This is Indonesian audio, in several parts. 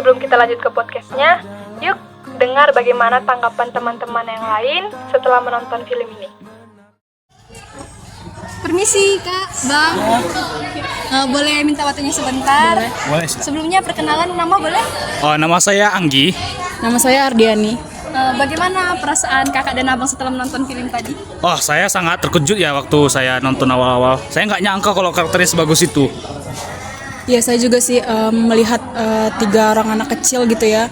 sebelum kita lanjut ke podcastnya, yuk dengar bagaimana tanggapan teman-teman yang lain setelah menonton film ini. Permisi Kak, Bang. Boleh minta waktunya sebentar? Boleh. Sebelumnya perkenalan nama boleh? Oh, nama saya Anggi. Nama saya Ardiani. Bagaimana perasaan kakak dan abang setelah menonton film tadi? Oh, saya sangat terkejut ya waktu saya nonton awal-awal. Saya nggak nyangka kalau karakternya sebagus itu. Ya, saya juga sih melihat 3 orang anak kecil gitu ya.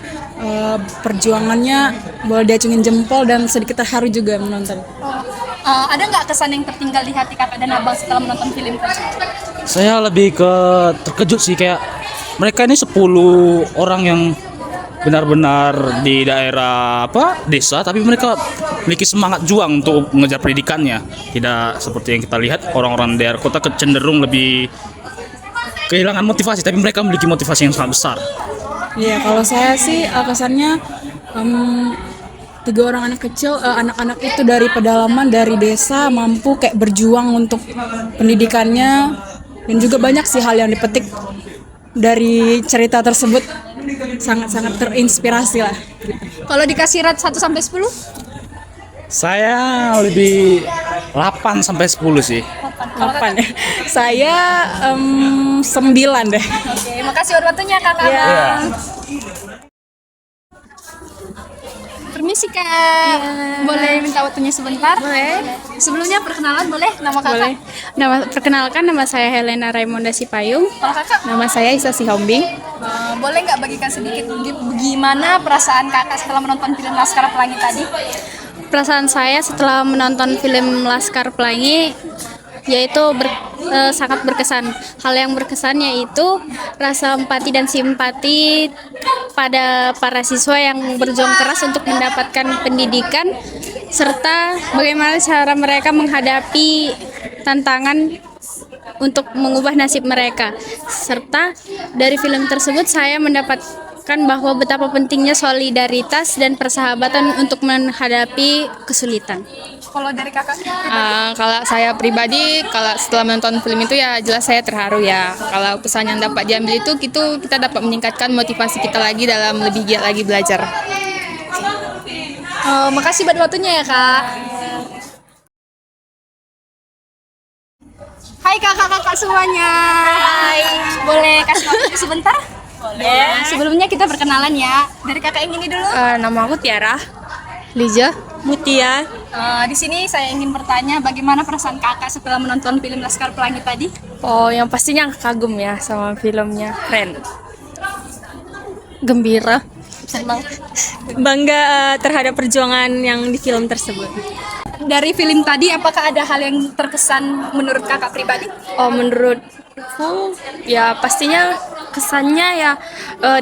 Perjuangannya boleh diacungin jempol dan sedikit terharu juga menonton. Ada nggak kesan yang tertinggal di hati kakak dan abang setelah menonton film tadi? Saya lebih ke terkejut sih, kayak mereka ini 10 orang yang benar-benar di daerah desa, tapi mereka memiliki semangat juang untuk mengejar pendidikannya. Tidak seperti yang kita lihat orang-orang daerah kota cenderung lebih kehilangan motivasi, tapi mereka memiliki motivasi yang sangat besar. Iya, kalau saya sih kesannya 3 orang anak kecil, anak-anak itu dari pedalaman, dari desa, mampu kayak berjuang untuk pendidikannya, dan juga banyak sih hal yang dipetik dari cerita tersebut. Sangat-sangat terinspirasi lah. Kalau dikasih rate 1-10? Saya lebih 8 sampai 10 sih. 8 ya. Saya 9 deh. Oke, makasih buat waktunya kakak. Iya. Permisi Kak, boleh minta waktunya sebentar? Boleh. Sebelumnya perkenalan boleh? Nama kakak? Boleh. Perkenalkan, nama saya Helena Raimonda Sipayung. Kalau kakak? Nama saya Isa Sihombing. Boleh nggak bagikan sedikit gimana perasaan kakak setelah menonton film Laskar Pelangi tadi? Perasaan saya setelah menonton film Laskar Pelangi yaitu sangat berkesan. Hal yang berkesan yaitu rasa empati dan simpati pada para siswa yang berjuang keras untuk mendapatkan pendidikan, serta bagaimana cara mereka menghadapi tantangan untuk mengubah nasib mereka. Serta dari film tersebut saya mendapatkan bahwa betapa pentingnya solidaritas dan persahabatan untuk menghadapi kesulitan. Kalau dari kakak? Kalau saya pribadi, kalau setelah menonton film itu ya jelas saya terharu ya. Kalau pesan yang dapat diambil itu kita dapat meningkatkan motivasi kita lagi dalam lebih giat lagi belajar. Makasih buat waktunya ya Kak. Hai kakak-kakak semuanya. Hai. Boleh kasih waktu sebentar? Boleh. Sebelumnya kita perkenalan ya. Dari kakak yang ini dulu. Nama aku Tiara. Liza. Mutia. Di sini saya ingin bertanya bagaimana perasaan kakak setelah menonton film Laskar Pelangi tadi? Oh, yang pastinya kagum ya sama filmnya, keren. Gembira. Senang. Bangga terhadap perjuangan yang di film tersebut. Dari film tadi apakah ada hal yang terkesan menurut kakak pribadi? Oh, menurutku ya pastinya kesannya ya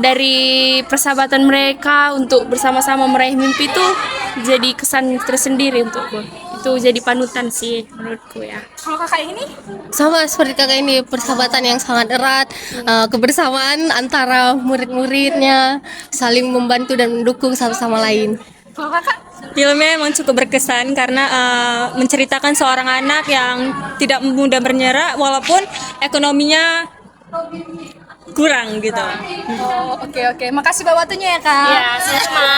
dari persahabatan mereka untuk bersama-sama meraih mimpi itu jadi kesan tersendiri untukku. Itu jadi panutan sih menurutku ya. Kalau kakak yang ini? Sama seperti kakak ini, persahabatan yang sangat erat, kebersamaan antara murid-muridnya, saling membantu dan mendukung satu sama lain. Kalau kakak? Filmnya memang cukup berkesan karena menceritakan seorang anak yang tidak mudah menyerah walaupun ekonominya kurang gitu. Oh, oke. Makasih buat waktunya ya kak. Ya, sama.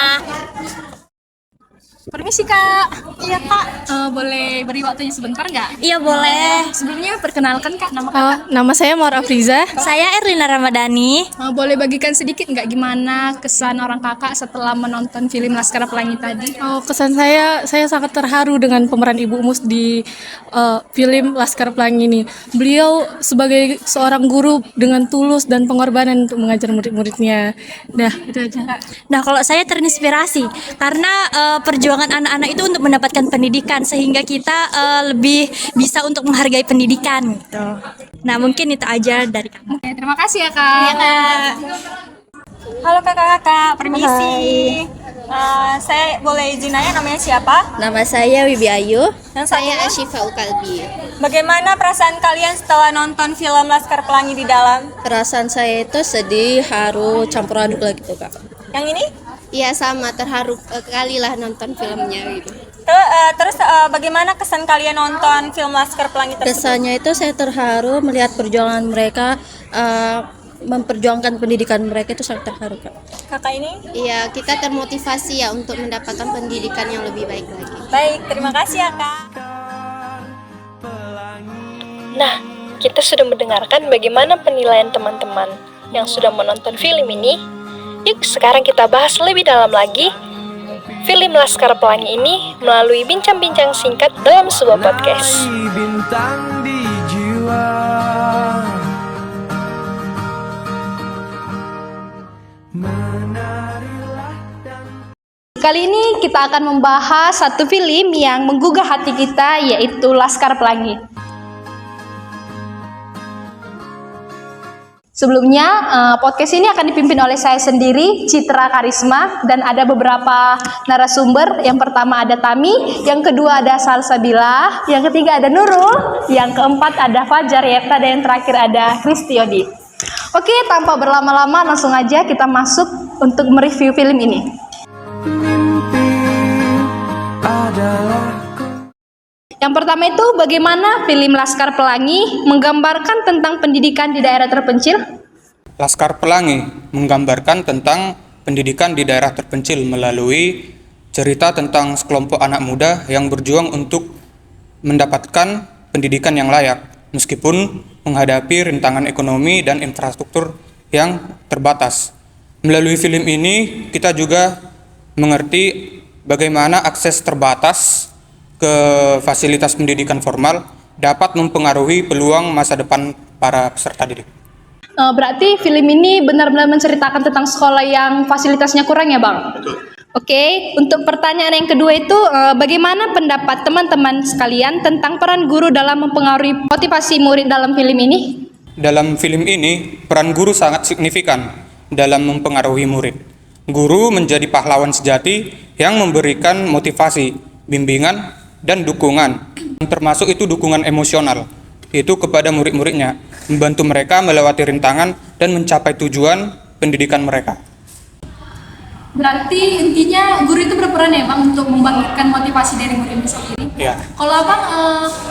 Permisi kak. Iya kak. Boleh beri waktunya sebentar nggak? Iya boleh. Sebelumnya perkenalkan kak nama kakak. Nama saya Maura Afriza. Saya Erlina Ramadhani. Boleh bagikan sedikit nggak gimana kesan orang kakak setelah menonton film Laskar Pelangi tadi? Oh, kesan saya sangat terharu dengan pemeran Ibu Umus di film Laskar Pelangi ini. Beliau sebagai seorang guru dengan tulus dan pengorbanan untuk mengajar murid-muridnya. Nah, itu aja. Nah, kalau saya terinspirasi karena perjuangan anak-anak itu untuk mendapatkan pendidikan sehingga kita lebih bisa untuk menghargai pendidikan gitu. Nah, mungkin itu aja dari kami. Oke, terima kasih ya kak. Iya, Kak. Halo kakak-kakak, permisi. Saya boleh izin nanya namanya siapa? Nama saya Wibi Ayu. Dan saya Asyifa Ukalbi. Bagaimana perasaan kalian setelah nonton film Laskar Pelangi di dalam? Perasaan saya itu sedih, haru, campur aduk lah gitu kak. Yang ini? Iya sama, terharu kali lah nonton filmnya gitu. Terus bagaimana kesan kalian nonton film Laskar Pelangi tersebut? Kesannya itu saya terharu melihat perjuangan mereka memperjuangkan pendidikan mereka itu sangat terharu, Kak. Kakak ini? Iya, kita termotivasi ya untuk mendapatkan pendidikan yang lebih baik lagi. Baik, terima kasih ya Kak. Nah, kita sudah mendengarkan bagaimana penilaian teman-teman yang sudah menonton film ini. Yuk, sekarang kita bahas lebih dalam lagi film Laskar Pelangi ini melalui bincang-bincang singkat dalam sebuah podcast. Bintang di jiwa. Kali ini kita akan membahas satu film yang menggugah hati kita, yaitu Laskar Pelangi. Sebelumnya, podcast ini akan dipimpin oleh saya sendiri, Citra Karisma, dan ada beberapa narasumber. Yang pertama ada Tami, yang kedua ada Salsabila, yang ketiga ada Nurul, yang keempat ada Fajar Yefta, dan yang terakhir ada Kristiodi. Oke, tanpa berlama-lama langsung aja kita masuk untuk mereview film ini. Yang pertama itu bagaimana film Laskar Pelangi menggambarkan tentang pendidikan di daerah terpencil? Laskar Pelangi menggambarkan tentang pendidikan di daerah terpencil melalui cerita tentang sekelompok anak muda yang berjuang untuk mendapatkan pendidikan yang layak meskipun menghadapi rintangan ekonomi dan infrastruktur yang terbatas. Melalui film ini kita juga mengerti bagaimana akses terbatas ke fasilitas pendidikan formal dapat mempengaruhi peluang masa depan para peserta didik. Berarti film ini benar-benar menceritakan tentang sekolah yang fasilitasnya kurang ya, Bang? Betul. Oke, untuk pertanyaan yang kedua itu bagaimana pendapat teman-teman sekalian tentang peran guru dalam mempengaruhi motivasi murid dalam film ini? Dalam film ini, peran guru sangat signifikan dalam mempengaruhi murid. Guru menjadi pahlawan sejati yang memberikan motivasi, bimbingan, dan dukungan, termasuk itu dukungan emosional, itu kepada murid-muridnya, membantu mereka melewati rintangan dan mencapai tujuan pendidikan mereka. Berarti intinya guru itu berperan ya, Bang, untuk membangkitkan motivasi dari murid itu sendiri? Ya. Kalau Abang,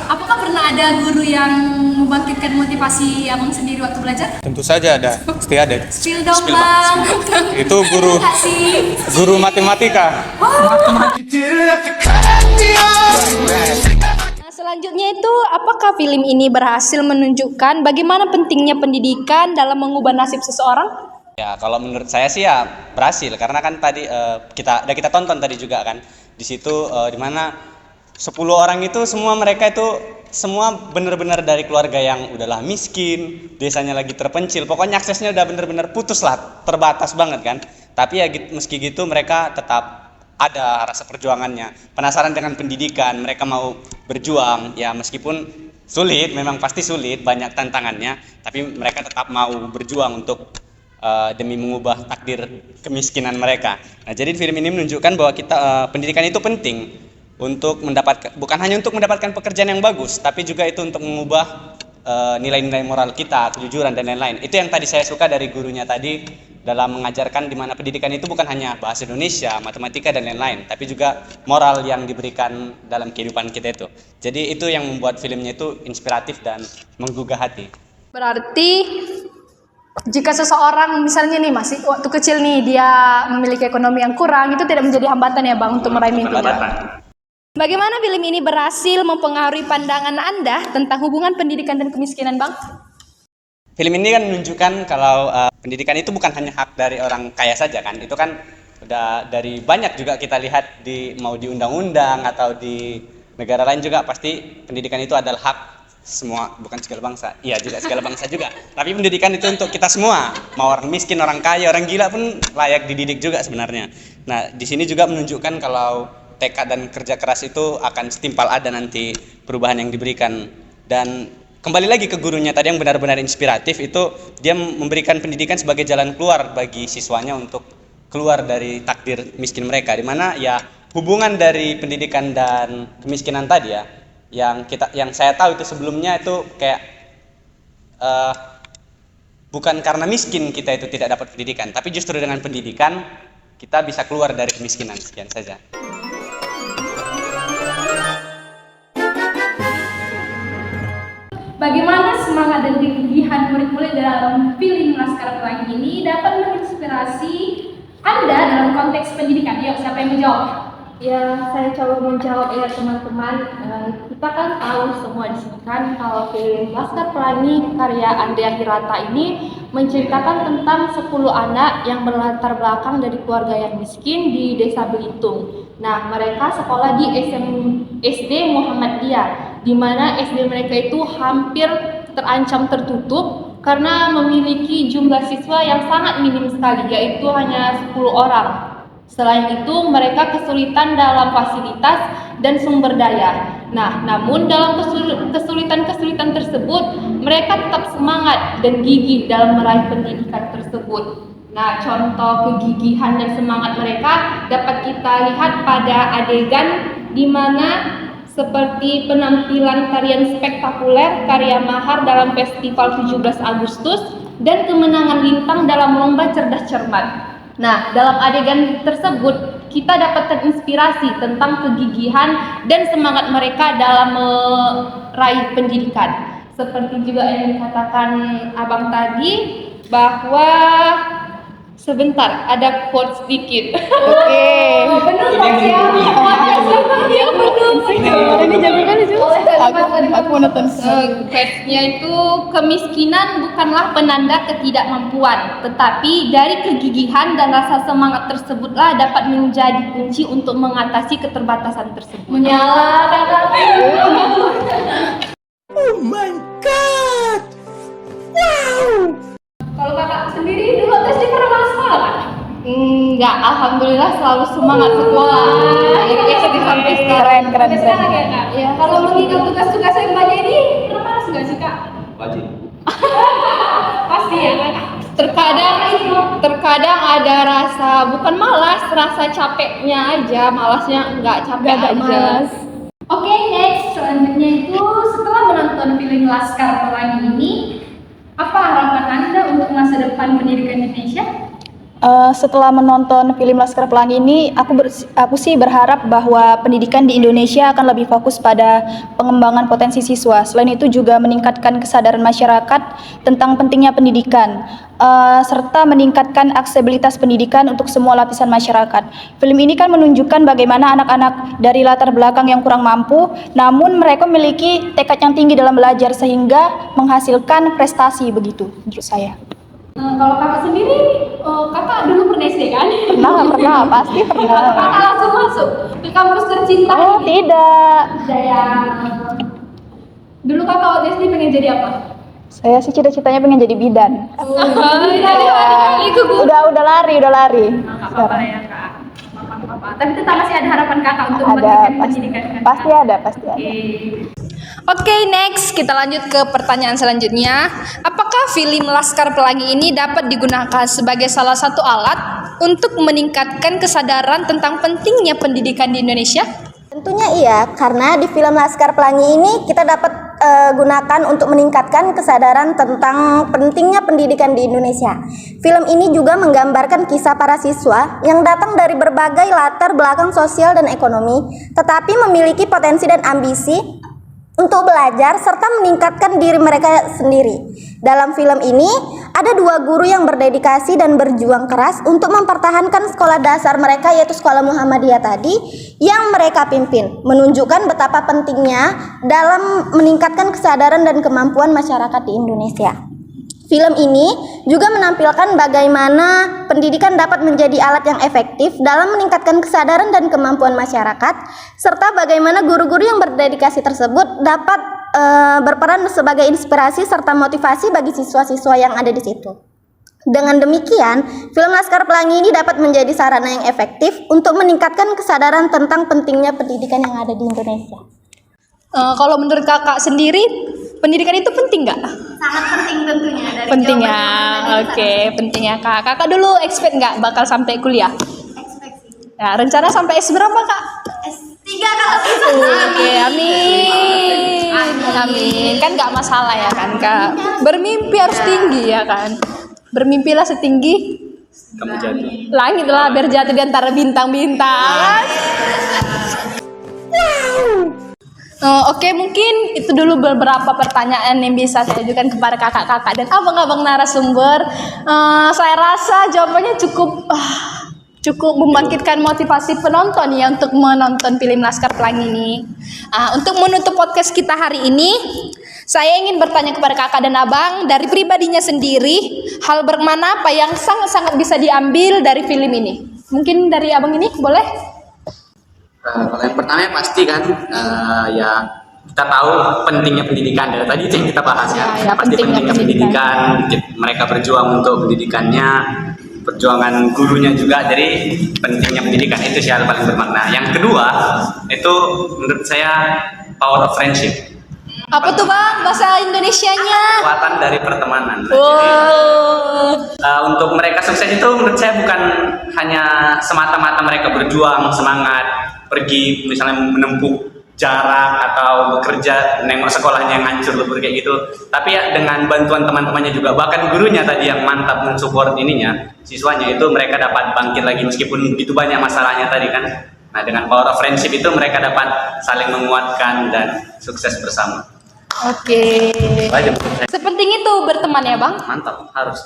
apakah pernah ada guru yang membangkitkan motivasi Abang sendiri waktu belajar? Tentu saja ada, pasti ada. Spill dong, Bang. Itu guru matematika. Nah, selanjutnya itu, apakah film ini berhasil menunjukkan bagaimana pentingnya pendidikan dalam mengubah nasib seseorang? Ya, kalau menurut saya sih ya berhasil, karena kan tadi kita tonton tadi juga kan di situ di mana 10 orang itu mereka itu semua benar-benar dari keluarga yang udahlah miskin, desanya lagi terpencil, pokoknya aksesnya udah benar-benar putus lah, terbatas banget kan. Tapi ya meski gitu mereka tetap ada rasa perjuangannya, penasaran dengan pendidikan, mereka mau berjuang ya meskipun sulit, memang pasti sulit, banyak tantangannya, tapi mereka tetap mau berjuang untuk demi mengubah takdir kemiskinan mereka. Nah, jadi film ini menunjukkan bahwa pendidikan itu penting untuk bukan hanya untuk mendapatkan pekerjaan yang bagus, tapi juga itu untuk mengubah nilai-nilai moral kita, kejujuran dan lain-lain. Itu yang tadi saya suka dari gurunya tadi dalam mengajarkan di mana pendidikan itu bukan hanya bahasa Indonesia, matematika dan lain-lain, tapi juga moral yang diberikan dalam kehidupan kita itu. Jadi itu yang membuat filmnya itu inspiratif dan menggugah hati. Berarti jika seseorang misalnya nih masih waktu kecil nih dia memiliki ekonomi yang kurang, itu tidak menjadi hambatan ya, Bang, untuk meraih mimpinya. Bagaimana film ini berhasil mempengaruhi pandangan Anda tentang hubungan pendidikan dan kemiskinan, Bang? Film ini kan menunjukkan kalau pendidikan itu bukan hanya hak dari orang kaya saja kan. Itu kan udah dari banyak juga kita lihat mau di undang-undang atau di negara lain juga pasti pendidikan itu adalah hak semua, bukan segala bangsa. Iya juga segala bangsa juga. Tapi pendidikan itu untuk kita semua, mau orang miskin, orang kaya, orang gila pun layak dididik juga sebenarnya. Nah, di sini juga menunjukkan kalau tekad dan kerja keras itu akan setimpal ada nanti perubahan yang diberikan. Dan kembali lagi ke gurunya tadi yang benar-benar inspiratif, itu dia memberikan pendidikan sebagai jalan keluar bagi siswanya untuk keluar dari takdir miskin mereka, di mana ya hubungan dari pendidikan dan kemiskinan tadi ya yang saya tahu itu sebelumnya itu kayak bukan karena miskin kita itu tidak dapat pendidikan, tapi justru dengan pendidikan kita bisa keluar dari kemiskinan. Sekian saja. Bagaimana semangat dan kegigihan murid-murid dalam film Laskar Pelangi ini dapat menginspirasi Anda dalam konteks pendidikan? Yuk, siapa yang menjawab? Ya, saya coba menjawab ya teman-teman. Kita kan tahu semua di sini kan kalau film Laskar Pelangi karya Andrea Hirata ini menceritakan tentang 10 anak yang berlatar belakang dari keluarga yang miskin di Desa Belitung. Nah, mereka sekolah di SD Muhammadiyah, di mana SD mereka itu hampir terancam tertutup karena memiliki jumlah siswa yang sangat minim sekali, yaitu hanya 10 orang. Selain itu, mereka kesulitan dalam fasilitas dan sumber daya. Nah, namun dalam kesulitan-kesulitan tersebut, mereka tetap semangat dan gigih dalam meraih pendidikan tersebut. Nah, contoh kegigihan dan semangat mereka dapat kita lihat pada adegan di mana seperti penampilan tarian spektakuler karya Mahar dalam Festival 17 Agustus dan kemenangan Lintang dalam lomba cerdas cermat. Nah, dalam adegan tersebut kita dapat terinspirasi tentang kegigihan dan semangat mereka dalam meraih pendidikan. Seperti juga yang dikatakan Abang tadi, bahwa sebentar, ada quote sedikit. Oke. Benar ya. Ini jagoan itu. Aku nonton. Quote-nya itu, kemiskinan bukanlah penanda ketidakmampuan, tetapi dari kegigihan dan rasa semangat tersebutlah dapat menjadi kunci untuk mengatasi keterbatasan tersebut. Menyala Oh my god! Wow! Kalau kakak sendiri dulu SD pernah masuk sekolah kan? Enggak, alhamdulillah selalu semangat sekolah. Dari SD sampai sekarang. Keren. Ya, Kak. Ya, kalau mengingat tugas-tugas yang banyak ini, pernah masuk nggak sih Kak? Wajib. Pasti ya Kak. Terkadang ada rasa bukan malas, rasa capeknya aja, malasnya enggak capek aja. Oke, next selanjutnya itu setelah menonton film Laskar Pelangi ini, apa harapan Anda untuk masa depan pendidikan Indonesia? Setelah menonton film Laskar Pelangi ini, aku sih berharap bahwa pendidikan di Indonesia akan lebih fokus pada pengembangan potensi siswa. Selain itu juga meningkatkan kesadaran masyarakat tentang pentingnya pendidikan, serta meningkatkan aksesibilitas pendidikan untuk semua lapisan masyarakat. Film ini kan menunjukkan bagaimana anak-anak dari latar belakang yang kurang mampu, namun mereka memiliki tekad yang tinggi dalam belajar sehingga menghasilkan prestasi begitu menurut saya. Kalau kakak sendiri, kakak dulu pernah SD kan? Pernah, pasti pernah. Kakak langsung masuk ke kampus tercinta? Oh, tidak. Ya. Dulu kakak waktu SD pengen jadi apa? Saya sih cita-citanya pengen jadi bidan. Udah lari. Apa-apa ya kak. Tapi tetap masih ada harapan kakak untuk melanjutkan pendidikan kan? Pasti ada. Oke, next kita lanjut ke pertanyaan selanjutnya. Apakah film Laskar Pelangi ini dapat digunakan sebagai salah satu alat untuk meningkatkan kesadaran tentang pentingnya pendidikan di Indonesia? Tentunya iya, karena di film Laskar Pelangi ini kita dapat gunakan untuk meningkatkan kesadaran tentang pentingnya pendidikan di Indonesia. Film ini juga menggambarkan kisah para siswa yang datang dari berbagai latar belakang sosial dan ekonomi, tetapi memiliki potensi dan ambisi untuk belajar serta meningkatkan diri mereka sendiri. Dalam film ini, ada 2 guru yang berdedikasi dan berjuang keras untuk mempertahankan sekolah dasar mereka, yaitu Sekolah Muhammadiyah tadi, yang mereka pimpin, menunjukkan betapa pentingnya dalam meningkatkan kesadaran dan kemampuan masyarakat di Indonesia. Film ini juga menampilkan bagaimana pendidikan dapat menjadi alat yang efektif dalam meningkatkan kesadaran dan kemampuan masyarakat, serta bagaimana guru-guru yang berdedikasi tersebut dapat berperan sebagai inspirasi serta motivasi bagi siswa-siswa yang ada di situ. Dengan demikian, film Laskar Pelangi ini dapat menjadi sarana yang efektif untuk meningkatkan kesadaran tentang pentingnya pendidikan yang ada di Indonesia. Kalau menurut kakak sendiri, pendidikan itu penting nggak? Sangat penting tentunya. Penting ya, oke, penting ya kak. Kakak dulu expect nggak bakal sampai kuliah? Expect sih. Ya, rencana sampai S berapa kak? S3 kalau bisa. Oke, amin. Kan nggak masalah ya kan kak. Bermimpi harus tinggi ya kan. Bermimpilah setinggi Kamu jatuh. langit lah, biar jatuh di antara bintang-bintang. Oke, mungkin itu dulu beberapa pertanyaan yang bisa saya ajukan kepada kakak-kakak dan abang-abang narasumber. Saya rasa jawabannya cukup membangkitkan motivasi penonton ya untuk menonton film Laskar Pelangi ini. Untuk menutup podcast kita hari ini, saya ingin bertanya kepada kakak dan abang dari pribadinya sendiri, hal bermakna apa yang sangat-sangat bisa diambil dari film ini? Mungkin dari abang ini boleh? Kalau yang pertama yang pasti kan ya kita tahu pentingnya pendidikan dari tadi itu yang kita bahas kan. Pasti pentingnya pendidikan. Mereka berjuang untuk pendidikannya, perjuangan gurunya juga, jadi pentingnya pendidikan itu sih hal paling bermakna. Yang kedua itu menurut saya power of friendship. Apa tuh bang bahasa Indonesianya? Kekuatan dari pertemanan. Untuk mereka sukses itu menurut saya bukan hanya semata-mata mereka berjuang semangat pergi misalnya menempuh jarak atau bekerja nengok sekolahnya yang hancur lebur kayak gitu, tapi ya dengan bantuan teman-temannya juga, bahkan gurunya tadi yang mantap mensupport ininya siswanya, itu mereka dapat bangkit lagi meskipun begitu banyak masalahnya tadi kan. Nah dengan power of friendship itu mereka dapat saling menguatkan dan sukses bersama. Oke. Sepenting itu berteman ya bang? Mantap, harus.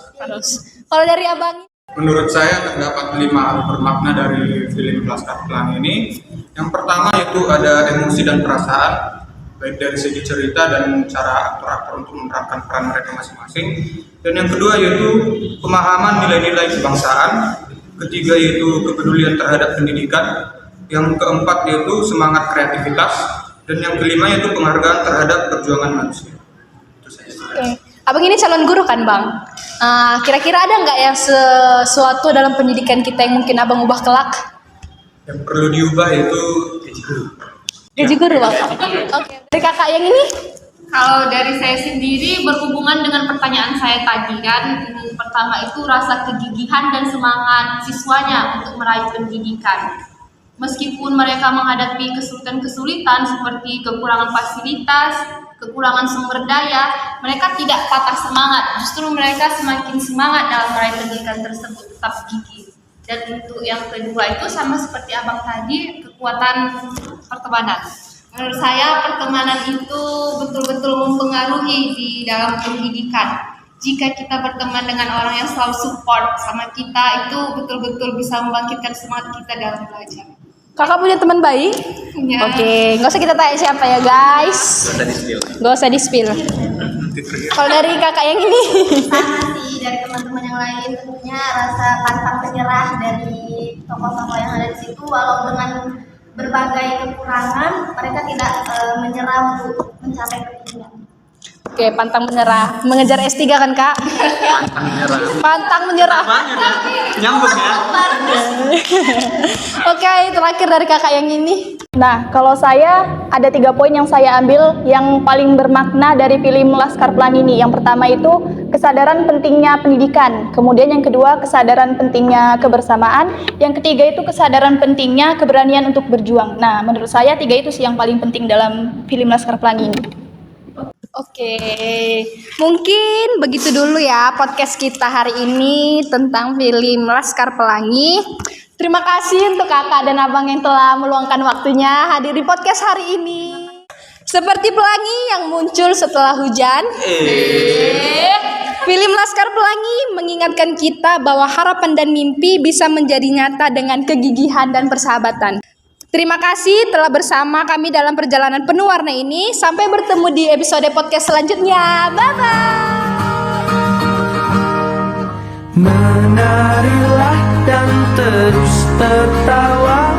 Kalau dari abang? Menurut saya terdapat 5 hal bermakna dari film Laskar Pelangi ini. Yang pertama itu ada emosi dan perasaan, baik dari segi cerita dan cara aktor-aktor untuk menerapkan peran mereka masing-masing. Dan yang kedua yaitu pemahaman nilai-nilai kebangsaan. Ketiga yaitu kepedulian terhadap pendidikan. Yang keempat yaitu semangat kreativitas. Dan yang kelima yaitu penghargaan terhadap perjuangan manusia. Itu saja. Abang ini calon guru kan bang? Kira-kira ada nggak yang sesuatu dalam pendidikan kita yang mungkin abang ubah kelak? Yang perlu diubah itu gaji guru. Gaji guru bang? Oke. Dari kakak yang ini? Kalau dari saya sendiri berhubungan dengan pertanyaan saya tadi kan, pertama itu rasa kegigihan dan semangat siswanya untuk meraih pendidikan. Meskipun mereka menghadapi kesulitan-kesulitan seperti kekurangan fasilitas, kekurangan sumber daya, mereka tidak patah semangat. Justru mereka semakin semangat dalam meraih pendidikan tersebut, tetap gigih. Dan untuk yang kedua itu sama seperti abang tadi, kekuatan pertemanan. Menurut saya pertemanan itu betul-betul mempengaruhi di dalam pendidikan. Jika kita berteman dengan orang yang selalu support sama kita, itu betul-betul bisa membangkitkan semangat kita dalam belajar. Kakak punya teman baik? Punya. Oke, nggak usah kita tanya siapa ya guys. Nggak usah di-spill. Kalau dari kakak yang ini? Sama sih dari teman-teman yang lain, tentunya rasa pantang menyerah dari tokoh-tokoh yang ada di situ, walau dengan berbagai kekurangan, mereka tidak menyerah untuk mencapai tujuan. Oke, pantang menyerah. Mengejar S3 kan kak? Pantang menyerah. Nyambung ya. Oke, terakhir dari kakak yang ini. Nah, kalau saya ada 3 poin yang saya ambil yang paling bermakna dari film Laskar Pelangi ini. Yang pertama itu kesadaran pentingnya pendidikan. Kemudian yang kedua kesadaran pentingnya kebersamaan. Yang ketiga itu kesadaran pentingnya keberanian untuk berjuang. Nah, menurut saya 3 itu sih yang paling penting dalam film Laskar Pelangi ini. Oke, mungkin begitu dulu ya podcast kita hari ini tentang film Laskar Pelangi. Terima kasih untuk kakak dan abang yang telah meluangkan waktunya hadir di podcast hari ini. Seperti pelangi yang muncul setelah hujan, film Laskar Pelangi mengingatkan kita bahwa harapan dan mimpi bisa menjadi nyata dengan kegigihan dan persahabatan. Terima kasih telah bersama kami dalam perjalanan penuh warna ini. Sampai bertemu di episode podcast selanjutnya. Bye-bye. Menarilah dan terus tertawa.